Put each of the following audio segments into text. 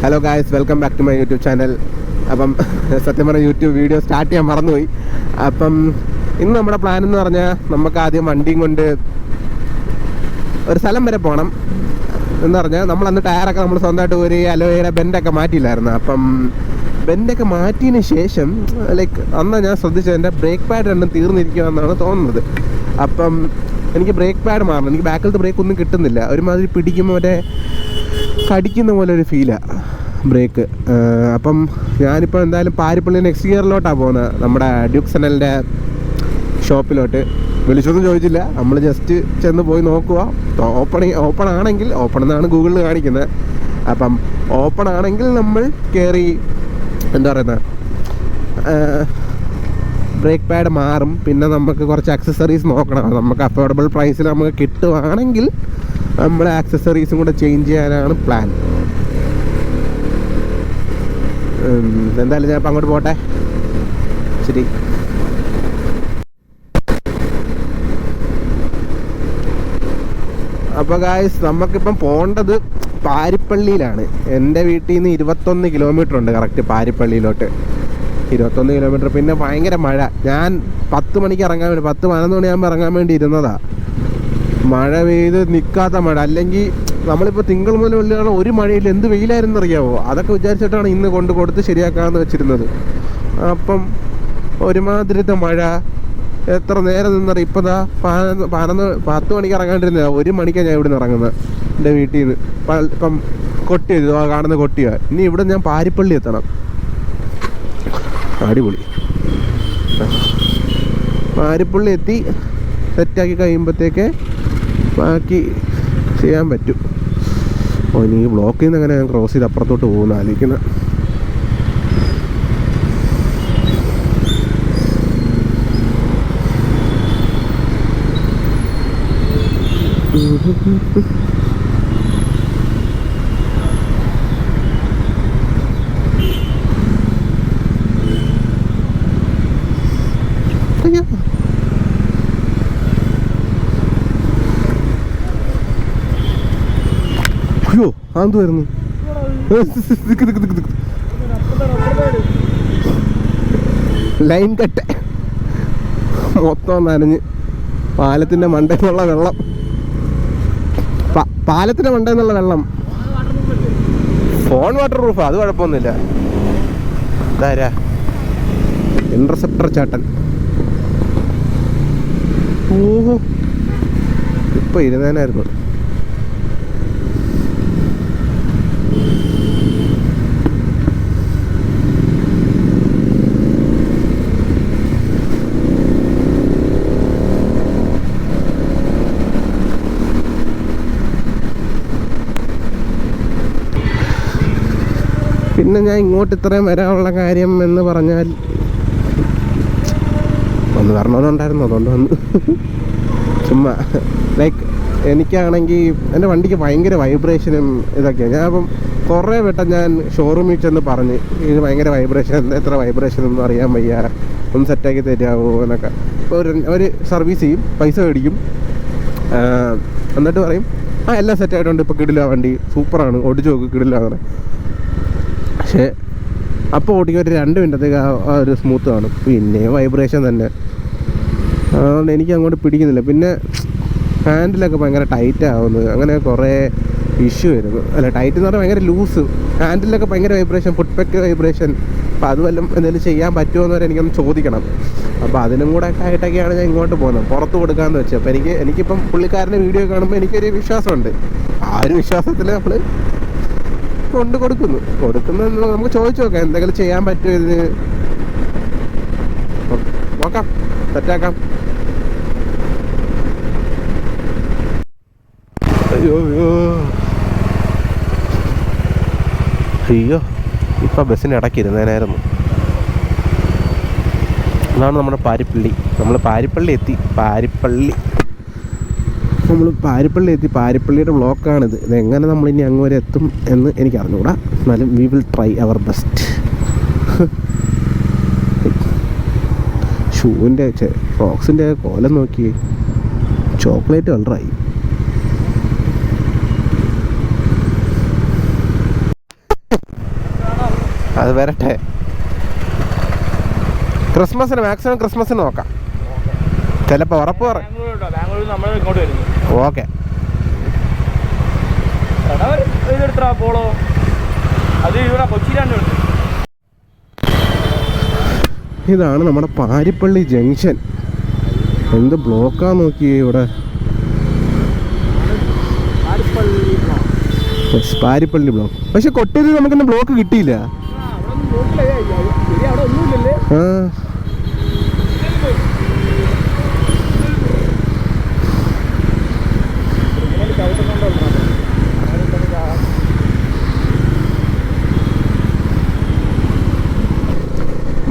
Hello guys, welcome back to my YouTube channel. അപ്പം സത്യം പറഞ്ഞ യൂട്യൂബ് വീഡിയോ സ്റ്റാർട്ട് ചെയ്യാൻ മറന്നുപോയി. അപ്പം ഇന്ന് നമ്മുടെ പ്ലാൻ എന്ന് പറഞ്ഞാൽ നമുക്ക് ആദ്യം വണ്ടിയും കൊണ്ട് ഒരു സ്ഥലം വരെ പോകണം. എന്ന് പറഞ്ഞാൽ നമ്മളന്ന് ടയറൊക്കെ നമ്മൾ സ്വന്തമായിട്ട് ഒരു അലോയുടെ ബെൻഡൊക്കെ മാറ്റിയില്ലായിരുന്നു. അപ്പം ബെൻഡൊക്കെ മാറ്റിയതിന് ശേഷം ലൈക്ക് അന്ന് ഞാൻ ശ്രദ്ധിച്ചത് എൻ്റെ ബ്രേക്ക് പാഡ് രണ്ടും തീർന്നിരിക്കുകയെന്നാണ് തോന്നുന്നത്. അപ്പം എനിക്ക് ബ്രേക്ക് പാഡ് മാറണം. എനിക്ക് ബാക്കിലത്തെ ബ്രേക്ക് ഒന്നും കിട്ടുന്നില്ല. ഒരുമാതിരി പിടിക്കുമ്പോൾ മറ്റേ കടിക്കുന്ന പോലെ ഒരു ഫീലാണ് ബ്രേക്ക്. അപ്പം ഞാനിപ്പോൾ എന്തായാലും പാരിപ്പള്ളി നെക്സ്റ്റ് ഇയറിലോട്ടാണ് പോകുന്നത്, നമ്മുടെ ഡ്യൂക്സനലിൻ്റെ ഷോപ്പിലോട്ട്. വിളിച്ചൊന്നും ചോദിച്ചില്ല, നമ്മൾ ജസ്റ്റ് ചെന്ന് പോയി നോക്കുക. ഓപ്പൺ ആണെങ്കിൽ, ഓപ്പൺ എന്നാണ് ഗൂഗിളിൽ കാണിക്കുന്നത്. അപ്പം ഓപ്പൺ ആണെങ്കിൽ നമ്മൾ കയറി എന്താ പറയുന്നത്, ബ്രേക്ക് പാഡ് മാറും. പിന്നെ നമുക്ക് കുറച്ച് ആക്സസറീസ് നോക്കണം. നമുക്ക് അഫോർഡബിൾ പ്രൈസിൽ നമുക്ക് കിട്ടുവാണെങ്കിൽ നമ്മൾ ആക്സസറീസും കൂടെ ചേഞ്ച് ചെയ്യാനാണ് പ്ലാൻ. എന്തായാലും ഞാൻ ഇപ്പം അങ്ങോട്ട് പോട്ടെ. ശരി. അപ്പോൾ ഗായ്സ്, നമുക്കിപ്പം പോകേണ്ടത് പാരിപ്പള്ളിയിലാണ്. എൻ്റെ വീട്ടിൽ നിന്ന് 21 കിലോമീറ്റർ ഉണ്ട് കറക്റ്റ് പാരിപ്പള്ളിയിലോട്ട്. 21 കിലോമീറ്റർ. പിന്നെ ഭയങ്കര മഴ. ഞാൻ 10 മണിക്ക് ഇറങ്ങാൻ വേണ്ടി, 10-11 മണിയാകുമ്പോൾ ഇറങ്ങാൻ വേണ്ടി ഇരുന്നതാണ്. മഴ പെയ്ത് നിൽക്കാത്ത മഴ. അല്ലെങ്കിൽ നമ്മളിപ്പോൾ തിങ്കൾ മുതൽ വെള്ളിയാണ് ഒരു മഴയിൽ എന്ത് വെയിലായിരുന്നു അറിയാമോ. അതൊക്കെ വിചാരിച്ചിട്ടാണ് ഇന്ന് കൊടുത്ത് ശരിയാക്കാമെന്ന് വെച്ചിരുന്നത്. അപ്പം ഒരുമാതിരത്തെ മഴ. എത്ര നേരം നിന്നറിയാം. ഇപ്പം 10 മണിക്ക് ഇറങ്ങാണ്ടിരുന്നതാണ്. 1 മണിക്കാണ് ഞാൻ ഇവിടെ നിന്ന് ഇറങ്ങുന്നത് എൻ്റെ വീട്ടിൽ നിന്ന്. ഇപ്പം കൊട്ടിയത് കാണുന്ന കൊട്ടിയാണ്. ഇനി ഇവിടെ ഞാൻ പാരിപ്പള്ളി എത്തണം. അടിപൊളി. പാരിപ്പള്ളി എത്തി സെറ്റാക്കി കഴിയുമ്പോഴത്തേക്ക് ബാക്കി ചെയ്യാൻ പറ്റും. ഇനി ഈ ബ്ലോക്കിൽ നിന്ന് അങ്ങനെ ഞാൻ ക്രോസ് ചെയ്ത് അപ്പുറത്തോട്ട് പോകുന്ന ആലോചിക്കുന്നത്. അയ്യോ, ആന്ത് വരുന്നു. ലൈൻ കട്ട് മൊത്തം നനഞ്ഞ്. പാലത്തിൻ്റെ മണ്ടയിലുള്ള വെള്ളം, പാലത്തിൻ്റെ മണ്ടയിലുള്ള വെള്ളം. ഫോൺ വാട്ടർ പ്രൂഫ്, അത് കുഴപ്പമൊന്നുമില്ല. ഇതാരാ? ഇന്റർസെപ്റ്റർ ചേട്ടൻ. ഓഹോ, ഇപ്പം ഇരുന്നേനായിരുന്നു. പിന്നെ ഞാൻ ഇങ്ങോട്ട് ഇത്രയും വരാനുള്ള കാര്യം എന്ന് പറഞ്ഞാൽ, ഒന്ന് വരണമെന്നുണ്ടായിരുന്നു, അതുകൊണ്ട് വന്ന്. ചുമ്മാ ലൈക്ക് എനിക്കാണെങ്കിൽ എൻ്റെ വണ്ടിക്ക് ഭയങ്കര വൈബ്രേഷനും ഇതൊക്കെയാണ്. ഞാൻ അപ്പം കുറേ വട്ടം ഞാൻ ഷോറൂമിൽ ചെന്ന് പറഞ്ഞ് ഇത് ഭയങ്കര വൈബ്രേഷൻ, എത്ര വൈബ്രേഷൻ ഒന്നും അറിയാൻ വയ്യ, ഒന്ന് സെറ്റാക്കി തരാമോ എന്നൊക്കെ. ഇപ്പോൾ ഒരു സർവീസ് ചെയ്യും, പൈസ മേടിക്കും, എന്നിട്ട് പറയും എല്ലാം സെറ്റായിട്ടുണ്ട്, ഇപ്പോൾ കിടില വണ്ടി, സൂപ്പറാണ്, ഓടിച്ചു നോക്ക്, കിടില അങ്ങനെ. പക്ഷേ അപ്പോൾ ഓടിക്കുക ഒരു 2 മിനിറ്റത്തേക്ക് ആ ഒരു സ്മൂത്ത് കാണും. പിന്നെ വൈബ്രേഷൻ തന്നെ. അതുകൊണ്ട് എനിക്ക് അങ്ങോട്ട് പിടിക്കുന്നില്ല. പിന്നെ ഹാൻഡിലൊക്കെ ഭയങ്കര ടൈറ്റ് ആവുന്നത്, അങ്ങനെ കുറേ ഇഷ്യൂ വരുന്നു. അല്ല, ടൈറ്റ് എന്ന് പറഞ്ഞാൽ ഭയങ്കര ലൂസ്. ഹാൻഡിലൊക്കെ ഭയങ്കര വൈബ്രേഷൻ, ഫുട്ബാക്ക് വൈബ്രേഷൻ. അപ്പോൾ അത് വല്ലതും എന്തെങ്കിലും ചെയ്യാൻ പറ്റുമോ എന്ന് വരെ എനിക്കൊന്ന് ചോദിക്കണം. അപ്പോൾ അതിനും കൂടെ ഒക്കെ ആയിട്ടൊക്കെയാണ് ഞാൻ ഇങ്ങോട്ട് പോകുന്നത്, പുറത്ത് കൊടുക്കാമെന്ന് വെച്ചാൽ. അപ്പോൾ എനിക്കിപ്പം പുള്ളിക്കാരൻ്റെ വീഡിയോ കാണുമ്പോൾ എനിക്കൊരു വിശ്വാസമുണ്ട്. ആ ഒരു വിശ്വാസത്തിൽ നമ്മൾ കൊടുക്കുന്നത് നമുക്ക് ചോദിച്ചു നോക്കാം, എന്തെങ്കിലും ചെയ്യാൻ പറ്റുമോ ഇതിന്. നോക്കാം, സെറ്റാക്കാം. അയ്യോ ഇപ്പം ബസ്സിന് ഇടയ്ക്ക് ഇരുന്നേനായിരുന്നു. അതാണ് നമ്മുടെ പാരിപ്പള്ളി. നമ്മൾ പാരിപ്പള്ളി എത്തി. പാരിപ്പള്ളിയുടെ ബ്ലോക്കാണിത്. ഇതെങ്ങനെ നമ്മളിനി അങ്ങ് വരെ എത്തും എന്ന് എനിക്ക് അറിഞ്ഞുകൂടാ. എന്നാലും we will try our best. ഷൂവിൻ്റെ ഫ്രോക്സിൻ്റെ കോലം നോക്കി, ചോക്ലേറ്റ് കളറായി. അത് വരട്ടെ. ക്രിസ്മസിന് മാക്സിമം ക്രിസ്മസിന് നോക്കാം. ചിലപ്പോൾ ഉറപ്പ് പറ. ഓക്കെ. ഇതാണ് നമ്മുടെ പാരിപ്പള്ളി ജംഗ്ഷൻ. എന്ത് ബ്ലോക്കാ നോക്കിയേ ഇവിടെ. പാരിപ്പള്ളി ബ്ലോക്ക്. പക്ഷെ കൊട്ടയിൽ നമുക്കൊന്നും ബ്ലോക്ക് കിട്ടിയില്ല. ആ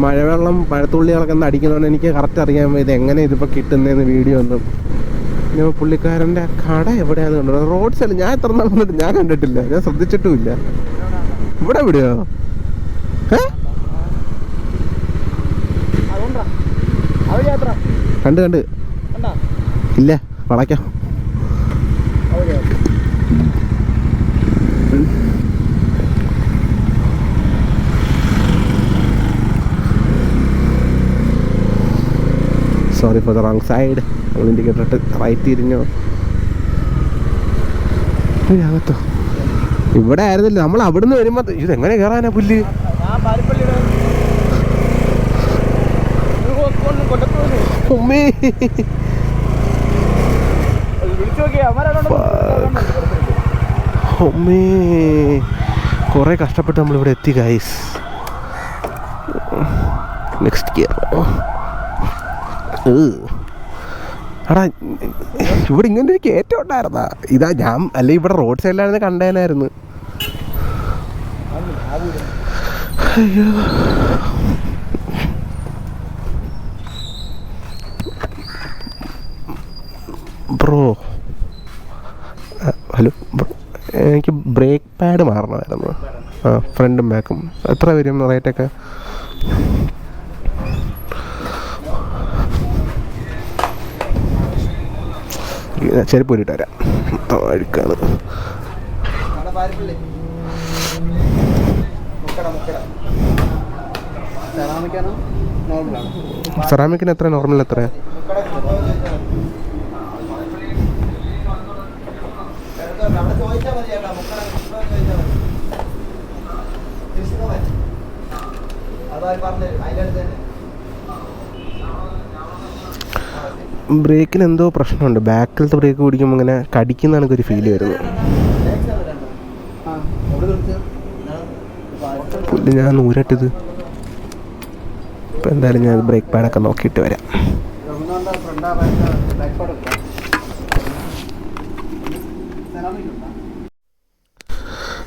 മഴവെള്ളം പഴത്തുള്ളികളൊക്കെ ഒന്ന് അടിക്കുന്നതുകൊണ്ട് എനിക്ക് കറക്റ്റ് അറിയാൻ ഇത് എങ്ങനെ ഇതിപ്പോൾ കിട്ടുന്നതെന്ന് വീഡിയോ ഒന്നും. പിന്നെ പുള്ളിക്കാരൻ്റെ കട എവിടെയാണെന്ന് കണ്ടു. റോഡ് സൈഡ് ഞാൻ എത്ര നാൾ വന്നിട്ട് ഞാൻ കണ്ടിട്ടില്ല, ഞാൻ ശ്രദ്ധിച്ചിട്ടുമില്ല. ഇവിടെ എവിടെയോ കണ്ട് ഇല്ല വളയ്ക്കാം. Sorry for the wrong side. നമ്മൾ ഇൻഡിക്കേറ്റർ ഇട്ട് റൈറ്റ് തിരിഞ്ഞോ. അകത്തോ ഇവിടെ ആയിരുന്നില്ല. നമ്മൾ അവിടുന്ന് വരുമ്പോൾ ഇതെങ്ങനെ കയറാനാ പുല്ല്. കുറെ കഷ്ടപ്പെട്ട് നമ്മളിവിടെ എത്തി ഗൈസ്. Next gear. എടാ ഇവിടെ ഇങ്ങനെ ഒരു കയറ്റം ഉണ്ടായിരുന്നാ? ഇതാ ഞാൻ അല്ലെ ഇവിടെ റോഡ് സൈഡിലായിരുന്നു കണ്ടേനായിരുന്നു. അയ്യോ ബ്രോ. ഹലോ, എനിക്ക് ബ്രേക്ക് പാഡ് മാറണമായിരുന്നു. ആ ഫ്രണ്ടും ബാക്കും. എത്ര വരും റേറ്റൊക്കെ? ചെരുപ്പ് ഊരിട്ട് വരാം. അഴുക്കാണ്. സെറാമിക്കിന് എത്ര? നോർമൽ എത്രയാ? ബ്രേക്കിന് എന്തോ പ്രശ്നമുണ്ട്. ബാക്കിലത്തെ ബ്രേക്ക് പിടിക്കുമ്പോൾ ഇങ്ങനെ കടിക്കുന്ന എനിക്കൊരു ഫീല് വരുന്നു. പുല്ല് ഞാൻ ഊരട്ടിത്. ഇപ്പം എന്തായാലും ഞാൻ ബ്രേക്ക് പാഡൊക്കെ നോക്കിയിട്ട് വരാം.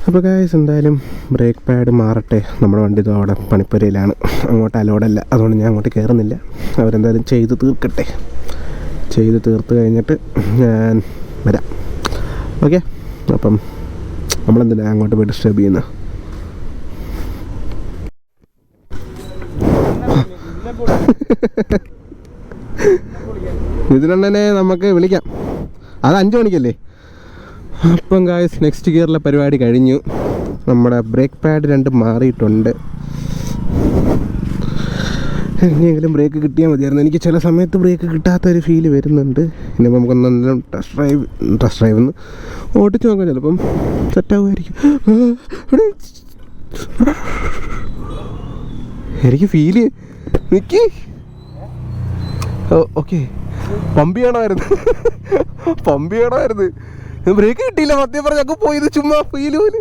അപ്പോൾ ഗായ്സ് എന്തായാലും ബ്രേക്ക് പാഡ് മാറട്ടെ. നമ്മുടെ വണ്ടി ഇത് അവിടെ പണിപ്പുരയിലാണ്, അങ്ങോട്ട് അലോഡല്ല. അതുകൊണ്ട് ഞാൻ അങ്ങോട്ട് കയറുന്നില്ല. അവരെന്തായാലും ചെയ്ത് തീർക്കട്ടെ. ചെയ്ത് തീർത്ത് കഴിഞ്ഞിട്ട് ഞാൻ വരാം. ഓക്കെ. അപ്പം നമ്മളെന്തിനാ അങ്ങോട്ട് പോയി ഡിസ്റ്റർബ് ചെയ്യുന്നത്? ഇതിനെ നമുക്ക് വിളിക്കാം. അത് 5 മണിക്കല്ലേ? അപ്പം ഗായ്സ് നെക്സ്റ്റ് ഗിയറിലെ പരിപാടി കഴിഞ്ഞു. നമ്മുടെ ബ്രേക്ക് പാഡ് 2 മാറിയിട്ടുണ്ട്. ഇനിയെങ്കിലും ബ്രേക്ക് കിട്ടിയാൽ മതിയായിരുന്നു. എനിക്ക് ചില സമയത്ത് ബ്രേക്ക് കിട്ടാത്തൊരു ഫീല് വരുന്നുണ്ട്. ഇനിയിപ്പോൾ നമുക്കൊന്നും ടെസ്റ്റ് ഡ്രൈവ് ഓടിച്ച് നോക്കാം. ചിലപ്പം സെറ്റാകുമായിരിക്കും. എനിക്ക് ഫീല് നിൽക്കി. ഓക്കെ, പമ്പ് ചെയ്യണമായിരുന്നു. ബ്രേക്ക് കിട്ടിയില്ല. മധ്യം പറഞ്ഞൊക്കെ പോയത് ചുമ്മാ ഫീല് പോലെ.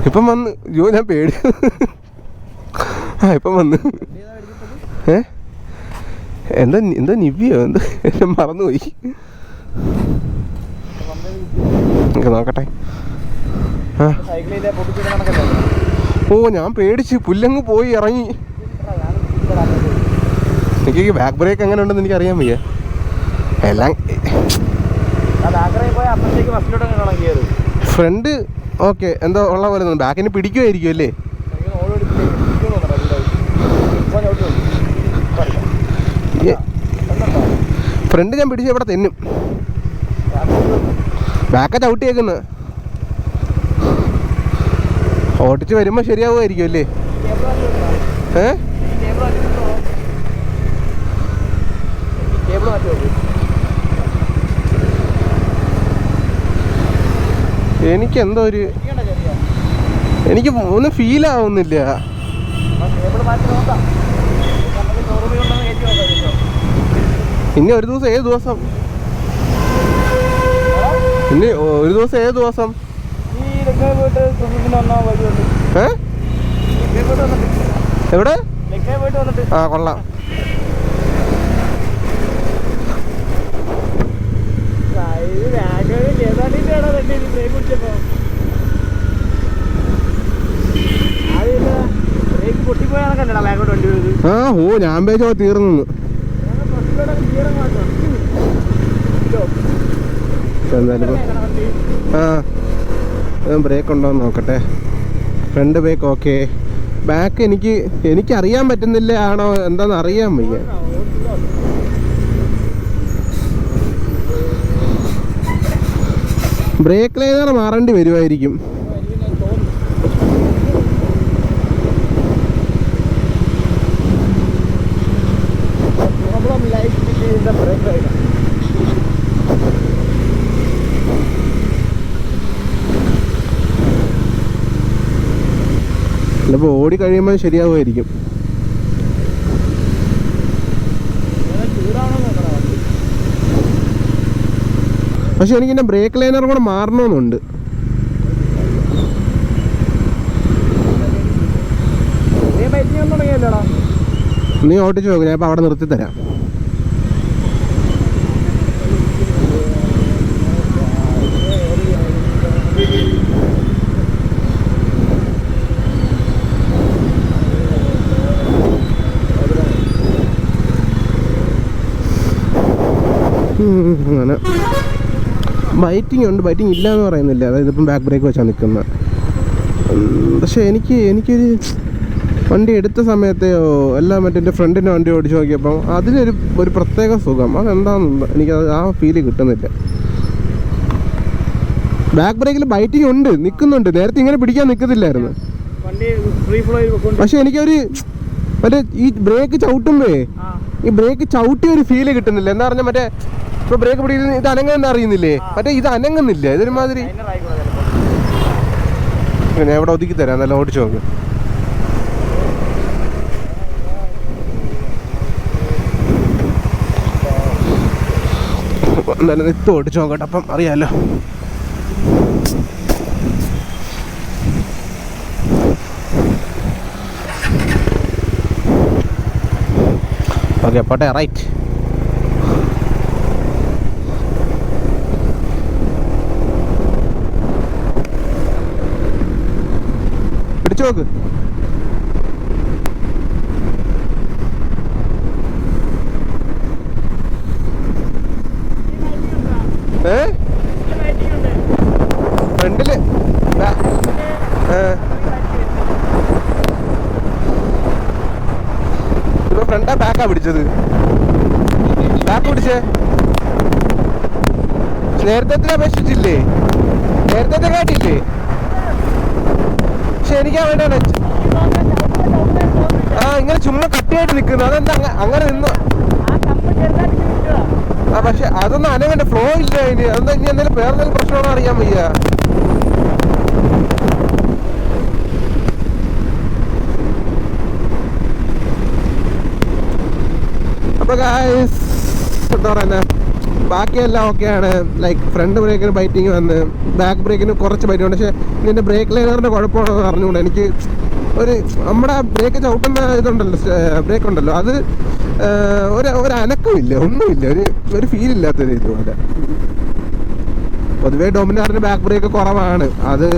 ഇപ്പം വന്ന് ഞാൻ പേടി. ഇപ്പം വന്ന് എന്താ നിവ്യോ എന്നെ മറന്നുപോയി. നോക്കട്ടെ. ഞാൻ പേടിച്ച് പുല്ലങ്ങ് പോയി ഇറങ്ങി. എനിക്ക് ബാക്ക് ബ്രേക്ക് എങ്ങനെ ഉണ്ടെന്ന് എനിക്ക് അറിയാൻ വയ്യ. എല്ലാം ഫ്രണ്ട് ഓക്കെ എന്തോ ഉള്ള പോലെ തോന്നുന്നു. ബാക്കിന് പിടിക്കുമായിരിക്കും അല്ലേ? ഫ്രണ്ട് ഞാൻ പിടിച്ച് ഇവിടെ തെന്നും. ബാക്ക ചവിട്ടിയേക്കുന്നത് ഓടിച്ച് വരുമ്പോൾ ശരിയാവുമായിരിക്കും അല്ലേ? എനിക്ക് എന്തോ എനിക്ക് ഒന്നും ഫീൽ ആവുന്നില്ല. ഇനി ഒരു ദിവസം ഏത് ദിവസം? ഇനി ഒരു ദിവസം ഏത് ദിവസം? എവിടെ? ആ കൊള്ളാം. ആ ഓ ഞാൻ പേച്ചോ തീർന്നു. എന്തായാലും ബ്രേക്ക് ഉണ്ടോന്ന് നോക്കട്ടെ. Front break okay. ബാക്ക് എനിക്കറിയാൻ പറ്റുന്നില്ല ആണോ എന്താന്ന് അറിയാൻ വയ്യ. ബ്രേക്ക് ലൈനർ മാറേണ്ടി വരുമായിരിക്കും. ചിലപ്പോൾ ഓടി കഴിയുമ്പോൾ ശരിയാവുമായിരിക്കും. പക്ഷെ എനിക്കെൻ്റെ ബ്രേക്ക് ലൈനർ കൂടെ മാറണമെന്നുണ്ട്. നീ ഓട്ടിച്ച് നോക്ക്, ഞാൻ ഇപ്പം അവിടെ നിർത്തി തരാം. അങ്ങനെ ബൈറ്റിംഗ് ഉണ്ട്, ബൈറ്റിംഗ് ഇല്ല എന്ന് പറയുന്നില്ല. അതായത് ഇപ്പം ബാക്ക് ബ്രേക്ക് വെച്ചാണ് നിൽക്കുന്നത്. പക്ഷേ എനിക്കൊരു വണ്ടി എടുത്ത സമയത്തെയോ എല്ലാം മറ്റേ എൻ്റെ ഫ്രണ്ടിൻ്റെ വണ്ടി ഓടിച്ച് നോക്കിയപ്പം അതിനൊരു പ്രത്യേക സുഖം. അതെന്താണെന്ന് എനിക്കത് ആ ഫീല് കിട്ടുന്നില്ല. ബാക്ക് ബ്രേക്കിൽ ബൈറ്റിംഗ് ഉണ്ട്, നിൽക്കുന്നുണ്ട്. നേരത്തെ ഇങ്ങനെ പിടിക്കാൻ നിൽക്കത്തില്ലായിരുന്നു. പക്ഷെ എനിക്കൊരു മറ്റേ ഈ ബ്രേക്ക് ചവിട്ടുമ്പോഴേ ഈ ബ്രേക്ക് ചവിട്ടിയ ഒരു ഫീല് കിട്ടുന്നില്ല. എന്താ പറഞ്ഞാൽ മറ്റേ ഇപ്പോൾ ബ്രേക്ക് പിടിക്കുന്നത് ഇത് അനങ്ങുന്ന അറിയുന്നില്ലേ? മറ്റേ ഇത് അനങ്ങുന്നില്ല. ഇതൊരുമാതിരി. ഞാൻ ഇവിടെ ഒതുക്കി തരാം, നല്ല ഓടിച്ചു നോക്ക്. എന്തായാലും നിത്ത് ഓടിച്ചു നോക്കട്ടെ, അപ്പം അറിയാമല്ലോ. ഓക്കെ പോട്ടെ, റൈറ്റ്. പിടിച്ചു നോക്ക്. ഫ്രണ്ടില് ഇപ്പൊ ഫ്രണ്ടാ ബാക്കാ പിടിച്ചത്? ബാക്ക് പിടിച്ചേ. നേരത്തെ അപേക്ഷിച്ചില്ലേ? നേരത്തെ കാട്ടില്ലേ? പക്ഷെ എനിക്കാ വേണ്ട ഇങ്ങനെ ചുമ്മാ കട്ടിയായിട്ട് നിൽക്കുന്നു. അതെന്താ അങ്ങനെ നിന്ന്? പക്ഷെ അതൊന്നും അനങ്ങന്റെ ഫ്ലോ ഇല്ല അതിന്. അതെന്താ ഇനി എന്തെങ്കിലും വേറെ എന്തെങ്കിലും പ്രശ്നമാണോ അറിയാൻ വയ്യ. അപ്പൊ ഗായ്സ് എന്താ പറയുന്നത്, ബാക്കിയെല്ലാം ഓക്കെയാണ്. ലൈക്ക് ഫ്രണ്ട് ബ്രേക്കിന് ബൈറ്റിങ് വന്ന്, ബാക്ക് ബ്രേക്കിന് കുറച്ച് ബൈറ്റ് ഉണ്ട്. പക്ഷെ ഇതിൻ്റെ ബ്രേക്ക് ലൈനറിൻ്റെ കുഴപ്പമാണെന്ന് അറിഞ്ഞുകൊണ്ട് എനിക്ക് നമ്മുടെ ബ്രേക്ക് ചവിട്ടുന്ന ഇതുണ്ടല്ലോ, ബ്രേക്ക് ഉണ്ടല്ലോ, അത് ഒരു അനക്കമില്ല, ഒന്നുമില്ല, ഒരു ഫീലില്ലാത്തൊരു ഇതുപോലെ. പൊതുവേ ഡൊമിനാറിന് ബാക്ക് ബ്രേക്ക് കുറവാണ്, അത്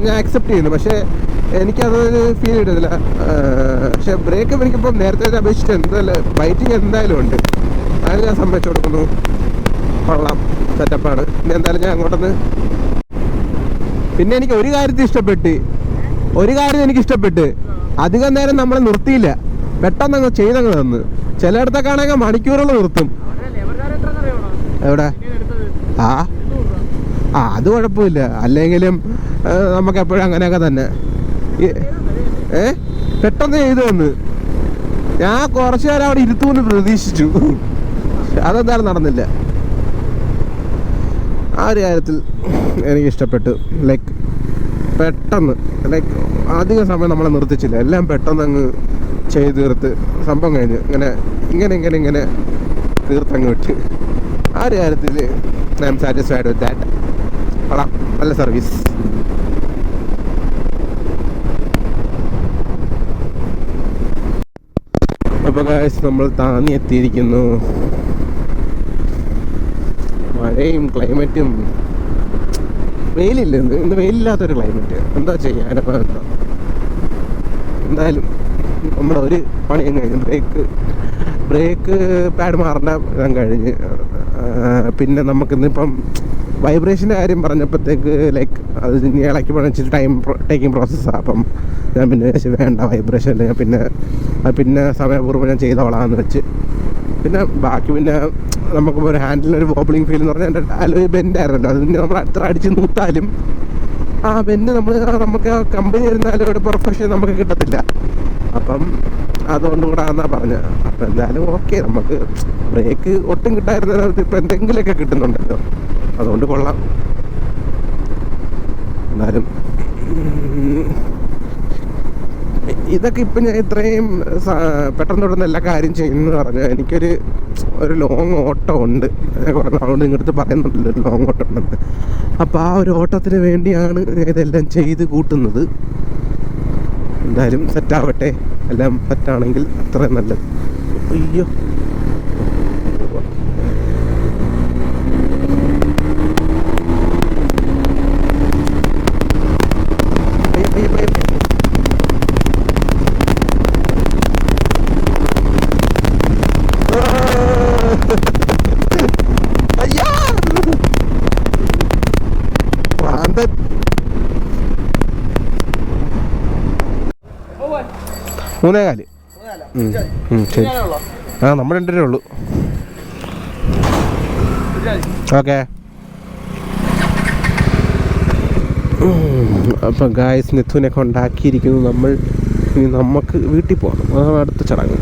ഞാൻ അക്സെപ്റ്റ് ചെയ്യുന്നു. പക്ഷേ എനിക്കതൊരു ഫീൽ കിട്ടുന്നില്ല. പക്ഷെ ബ്രേക്ക് എനിക്കിപ്പം നേരത്തെ അപേക്ഷിച്ച് എന്തായാലും ബൈറ്റിങ് എന്തായാലും ഉണ്ട്. അതിന് ഞാൻ സമ്മതിച്ചു കൊടുക്കുന്നു. കൊള്ളാം, സെറ്റപ്പാണ്. പിന്നെ എന്തായാലും ഞാൻ അങ്ങോട്ടൊന്ന്. പിന്നെ എനിക്ക് ഒരു കാര്യത്തിൽ ഇഷ്ടപ്പെട്ട് അധികം നേരം നമ്മളെ നിർത്തിയില്ല, പെട്ടെന്ന് ചെയ്തങ്ങ് തന്ന്. ചിലയിടത്തൊക്കെ ആണെങ്കിൽ മണിക്കൂറുകൾ നിർത്തും. എവിടെ? അത് കുഴപ്പമില്ല. അല്ലെങ്കിലും നമുക്ക് എപ്പോഴും അങ്ങനെയൊക്കെ തന്നെ. പെട്ടെന്ന് ചെയ്തു വന്ന് ഞാൻ കുറച്ചു നേരം അവിടെ ഇരുത്തുമെന്ന് പ്രതീക്ഷിച്ചു. അതെന്തായാലും നടന്നില്ല. ആ ഒരു കാര്യത്തിൽ എനിക്കിഷ്ടപ്പെട്ടു. ലൈക്ക് പെട്ടെന്ന്, ലൈക്ക് അധികം സമയം നമ്മളെ നിർത്തിച്ചില്ല. എല്ലാം പെട്ടെന്ന് അങ്ങ് ചെയ്ത് തീർത്ത് സംഭവം കഴിഞ്ഞ് ഇങ്ങനെ തീർത്തങ്ങ് വിട്ട്. ആ ഒരു കാര്യത്തിൽ I am satisfied with that. കൊള്ളാം, നല്ല സർവീസ്. അപ്പോൾ ഗായ്സ് നമ്മൾ താന്നി എത്തിയിരിക്കുന്നു. മഴയും ക്ലൈമറ്റും വെയിലില്ല, ഇന്ന് വെയിലില്ലാത്തൊരു ക്ലൈമറ്റ്. എന്താ ചെയ്യാനപ്പോൾ എന്തായാലും നമ്മുടെ ഒരു പണിയും കഴിഞ്ഞു. ബ്രേക്ക് പാഡ് മാറേണ്ട ഇതാൻ കഴിഞ്ഞ്. പിന്നെ നമുക്കിന്നിപ്പം വൈബ്രേഷൻ്റെ കാര്യം പറഞ്ഞപ്പോഴത്തേക്ക് ലൈക്ക് അത് ഇനി ഇളക്കി പണിച്ചിട്ട് ടൈം ടേക്കിംഗ് പ്രോസസ്സാണ്. അപ്പം ഞാൻ പിന്നെ വേണ്ട വൈബ്രേഷൻ ഞാൻ പിന്നെ സമയപൂർവ്വം ഞാൻ ചെയ്തോളാമെന്ന് വെച്ച്. പിന്നെ ബാക്കി പിന്നെ നമുക്ക് ഒരു ഹാൻഡിലൊരു വോബ്ലിംഗ് ഫീൽ എന്ന് പറഞ്ഞാൽ എൻ്റെ അലോയ് ബെൻഡായിരുന്നല്ലോ. അത് പിന്നെ നമ്മൾ അത്ര അടിച്ച് നൂത്താലും ആ ബെൻഡ് നമുക്ക് കമ്പനി ഇരുന്നാലും ഒരു പെർഫെക്ഷൻ നമുക്ക് കിട്ടത്തില്ല. അപ്പം അതുകൊണ്ട് കൂടെ ആണെന്നാണ് പറഞ്ഞത്. അപ്പം എന്തായാലും ഓക്കെ, നമുക്ക് ബ്രേക്ക് ഒട്ടും കിട്ടായിരുന്ന ഇപ്പം എന്തെങ്കിലുമൊക്കെ കിട്ടുന്നുണ്ടല്ലോ, അതുകൊണ്ട് കൊള്ളാം. എന്നാലും ഇതൊക്കെ ഇപ്പം ഞാൻ ഇത്രയും പെട്ടെന്ന് തുടർന്ന് എല്ലാ കാര്യം ചെയ്യുന്നതെന്ന് പറഞ്ഞാൽ എനിക്കൊരു ലോങ് ഓട്ടം ഉണ്ട്. അതുകൊണ്ട് നിങ്ങളടുത്ത് പറയുന്നുണ്ടല്ലോ ഒരു ലോങ് ഓട്ടം ഉണ്ടെന്ന്. അപ്പോൾ ആ ഒരു ഓട്ടത്തിന് വേണ്ടിയാണ് ഇതെല്ലാം ചെയ്ത് കൂട്ടുന്നത്. എന്തായാലും സെറ്റാവട്ടെ, എല്ലാം സെറ്റാണെങ്കിൽ അത്രയും നല്ലത്. അയ്യോ മൂന്നേകാല്. ശരി, നമ്മൾ 2 ഉള്ളൂ. ഓക്കെ. അപ്പം ഗായ്സ് നിത്തുവിനെ കൊണ്ടാക്കിയിരിക്കുന്നു നമ്മൾ. ഇനി നമുക്ക് വീട്ടിൽ പോകണം, അതാണ് അടുത്ത ചടങ്ങ്.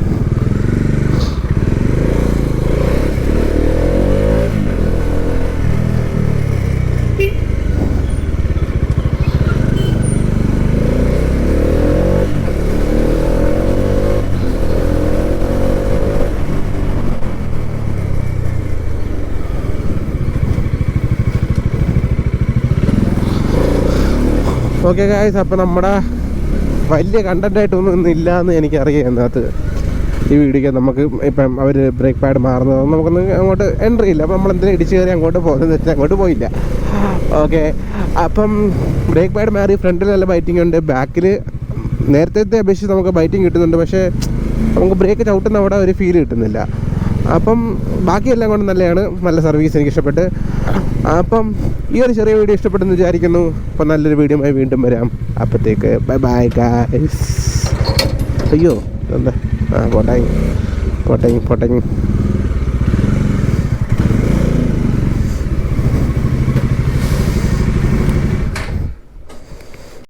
ഓക്കെ ഗായ്സ്, അപ്പോൾ നമ്മുടെ വലിയ കണ്ടൻറ്റായിട്ടൊന്നും ഇന്നില്ല എന്ന് എനിക്കറിയാം. അതിനകത്ത് ഈ വീഡിയോക്ക് നമുക്ക് ഇപ്പം അവർ ബ്രേക്ക് പാഡ് മാറുന്നത് നമുക്കൊന്ന് അങ്ങോട്ട് എൻട്രി ഇല്ല. അപ്പം നമ്മളെന്തിനും ഇടിച്ച് കയറി അങ്ങോട്ട് പോകുന്നത് വെച്ചാൽ അങ്ങോട്ട് പോയില്ല. ഓക്കെ, അപ്പം ബ്രേക്ക് പാഡ് മാറി ഫ്രണ്ടിൽ നല്ല ബൈറ്റിംഗ് ഉണ്ട്, ബാക്കിൽ നേരത്തെ അപേക്ഷിച്ച് നമുക്ക് ബൈറ്റിംഗ് കിട്ടുന്നുണ്ട്. പക്ഷേ നമുക്ക് ബ്രേക്ക് ചവിട്ടുന്ന അവിടെ ഒരു ഫീൽ കിട്ടുന്നില്ല. അപ്പം ബാക്കിയെല്ലാം കൊണ്ട് നല്ലതാണ്, നല്ല സർവീസ് എനിക്ക് ഇഷ്ടപ്പെട്ട്. അപ്പം ഈ ഒരു ചെറിയ വീഡിയോ ഇഷ്ടപ്പെട്ടെന്ന് വിചാരിക്കുന്നു. അപ്പം നല്ലൊരു വീഡിയോയുമായി വീണ്ടും വരാം. അപ്പോഴത്തേക്ക് ബൈ ബൈ ഗായ്സ്. അയ്യോ എന്താ പോട്ടെ.